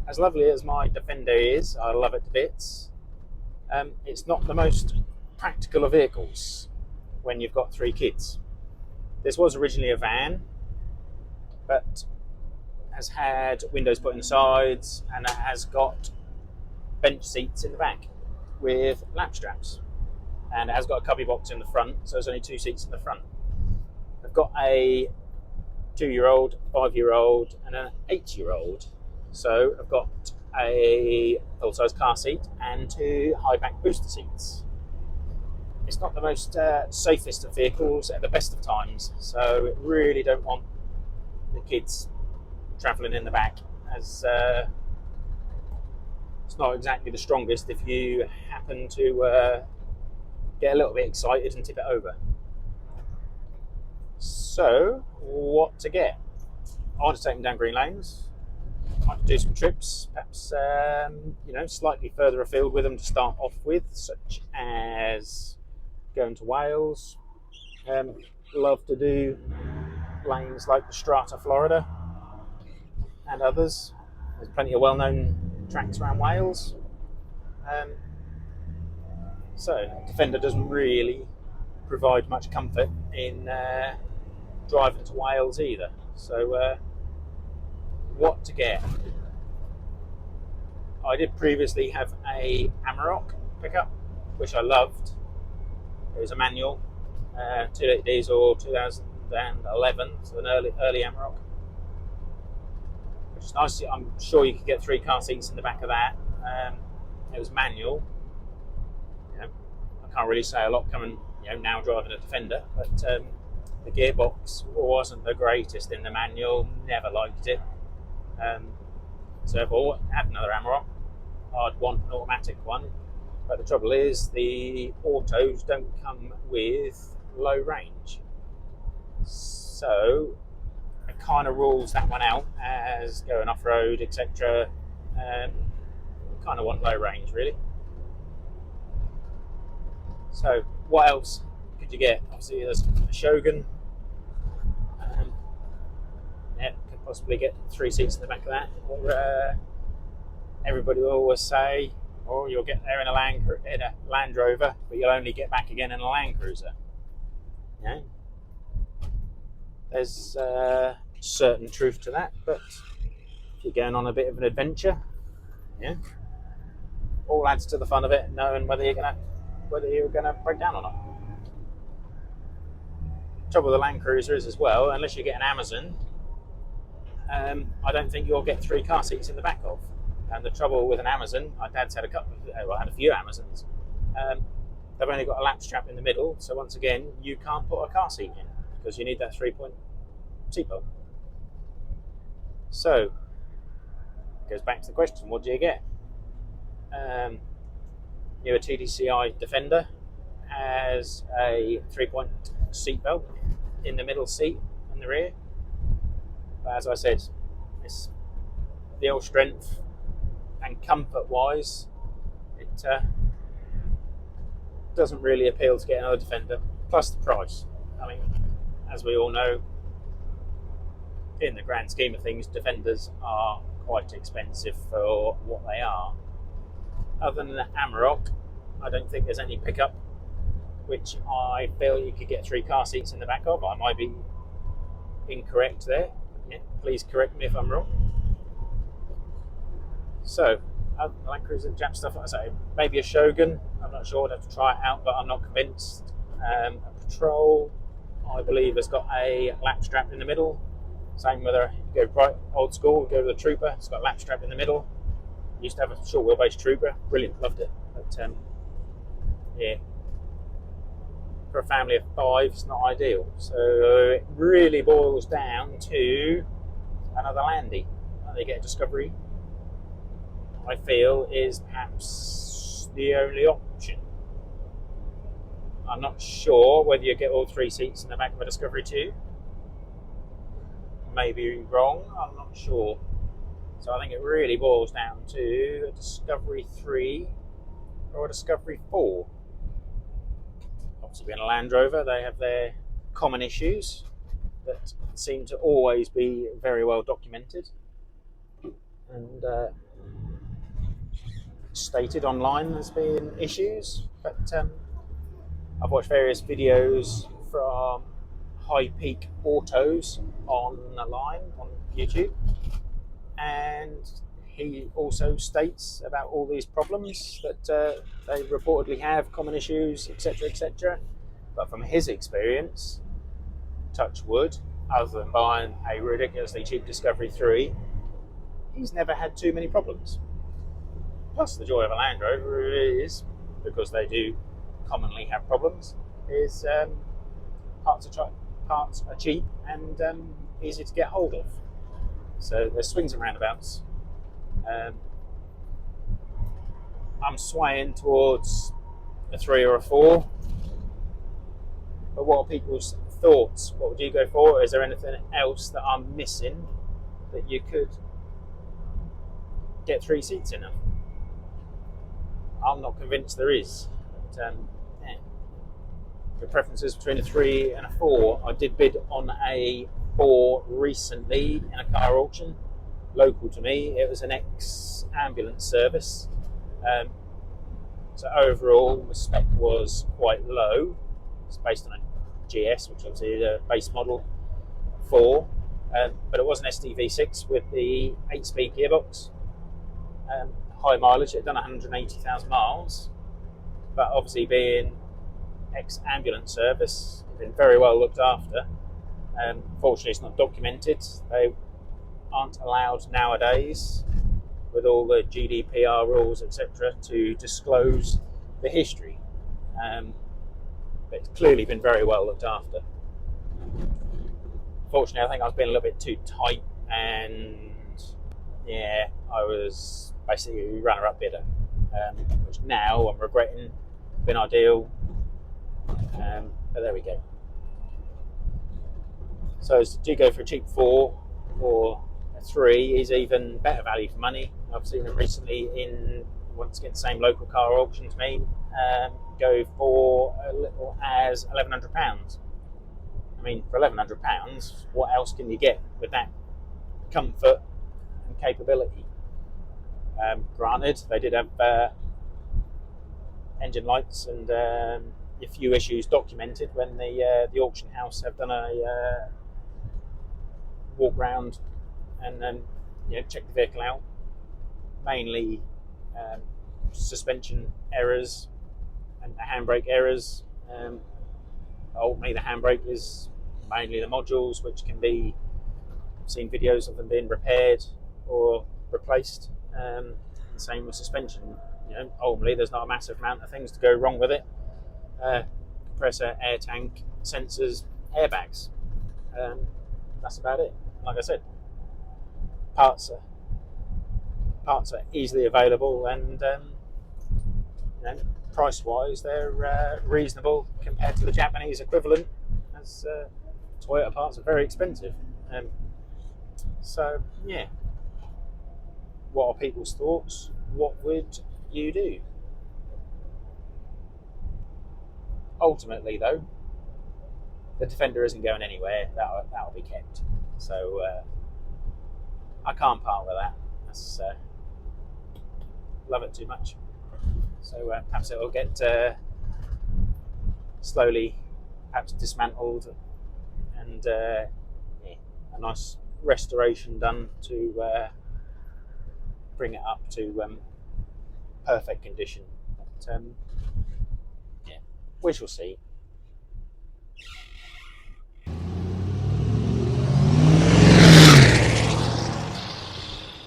as lovely as my Defender is, I love it to bits. It's not the most practical of vehicles when you've got 3 kids. This was originally a van, but has had windows put in the sides and it has got bench seats in the back with lap straps. And it has got a cubby box in the front, so there's only 2 seats in the front. I've got a 2-year-old, 5-year-old, and an 8-year-old. So I've got a full-size car seat and 2 high-back booster seats. It's not the most safest of vehicles at the best of times, so really don't want the kids travelling in the back, as it's not exactly the strongest if you happen to get a little bit excited and tip it over. So, what to get? I want to take them down green lanes. I want to do some trips, perhaps slightly further afield with them to start off with, such as going to Wales. Love to do lanes like the Strata, Florida, and others. There's plenty of well-known tracks around Wales. So Defender doesn't really provide much comfort in driving to Wales either. So what to get? I did previously have a Amarok pickup, which I loved. It was a manual, 2-litre diesel, 2011, so an early Amarok, which is nice. I'm sure you could get 3 car seats in the back of that. It was manual. I can't really say a lot coming, now driving a Defender, but the gearbox wasn't the greatest in the manual. Never liked it. So if I had another Amarok, I'd want an automatic one. But the trouble is, the autos don't come with low range. So it kind of rules that one out as going off-road, etc. Kind of want low range, really. So what else could you get? Obviously there's a Shogun. Could possibly get 3 seats in the back of that. Or everybody will always say, you'll get there in a Land Rover, but you'll only get back again in a Land Cruiser. There's certain truth to that, but if you're going on a bit of an adventure, all adds to the fun of it, knowing whether you're gonna break down or not. The trouble with the Land Cruiser is as well, unless you get an Amazon, I don't think you'll get 3 car seats in the back of. And the trouble with an Amazon, my dad's had had a few Amazons. They've only got a lap strap in the middle, so once again, you can't put a car seat in because you need that 3-point seatbelt. So, it goes back to the question: what do you get? Newer TDCi Defender has a 3-point seatbelt in the middle seat and the rear. But as I said, it's the old strength and comfort-wise, it doesn't really appeal to get another Defender. Plus the price. I mean, as we all know, in the grand scheme of things, Defenders are quite expensive for what they are. Other than the Amarok, I don't think there's any pickup which I feel you could get 3 car seats in the back of. I might be incorrect there. Please correct me if I'm wrong. So, Land Cruiser, Jap stuff, like I say, maybe a Shogun. I'm not sure. I'd have to try it out, but I'm not convinced. A Patrol, I believe, has got a lap strap in the middle. Same whether you go right old school, go with a Trooper. It's got a lap strap in the middle. Used to have a short wheelbase Trooper. Brilliant, loved it. But for a family of 5, it's not ideal. So it really boils down to another Landy. They get a Discovery, I feel, is perhaps the only option. I'm not sure whether you get all 3 seats in the back of a Discovery 2. Maybe wrong, I'm not sure. So I think it really boils down to a Discovery 3 or a Discovery 4. Obviously, being a Land Rover, they have their common issues that seem to always be very well documented. And stated online as being issues, but I've watched various videos from High Peak Autos online on YouTube, and he also states about all these problems that they reportedly have, common issues, etc., etc. But from his experience, touch wood, other than buying a ridiculously cheap Discovery 3, he's never had too many problems. Plus, the joy of a Land Rover is, because they do commonly have problems, is parts are cheap and easy to get hold of. So there's swings and roundabouts. I'm swaying towards a 3 or a 4. But what are people's thoughts? What would you go for? Is there anything else that I'm missing that you could get 3 seats in? I'm not convinced there is. But, yeah. The preferences between a 3 and a 4. I did bid on a 4 recently in a car auction local to me. It was an ex-ambulance service. So overall, the spec was quite low. It's based on a GS, which obviously is a base model 4. But it was an STV6 with the 8-speed gearbox. High mileage, it had done 180,000 miles. But obviously being ex-ambulance service, been very well looked after. Fortunately, it's not documented. They aren't allowed nowadays, with all the GDPR rules, etc., to disclose the history. But it's clearly been very well looked after. Fortunately, I think I was being a little bit too tight, and yeah, I was basically runner-up bidder, which now I'm regretting. Been ideal, but there we go. So do you go for a cheap 4 or a 3 is even better value for money. I've seen them recently in, once again, the same local car auction to me, go for as little as £1,100. I mean, for £1,100, what else can you get with that comfort and capability? Granted, they did have engine lights and a few issues documented when the auction house have done a walk round and check the vehicle out. Mainly suspension errors and handbrake errors. Ultimately, the handbrake is mainly the modules, which can be seen videos of them being repaired or replaced. And same with suspension. Ultimately, there's not a massive amount of things to go wrong with it. Compressor, air tank, sensors, airbags. That's about it. Like I said, parts are easily available, and price-wise, they're reasonable compared to the Japanese equivalent, as Toyota parts are very expensive. So, yeah. What are people's thoughts? What would you do? Ultimately, though, the Defender isn't going anywhere. That'll be kept. So, I can't part with that. That's love it too much. So perhaps it will get slowly, perhaps dismantled, and a nice restoration done to bring it up to perfect condition. But yeah, we shall see.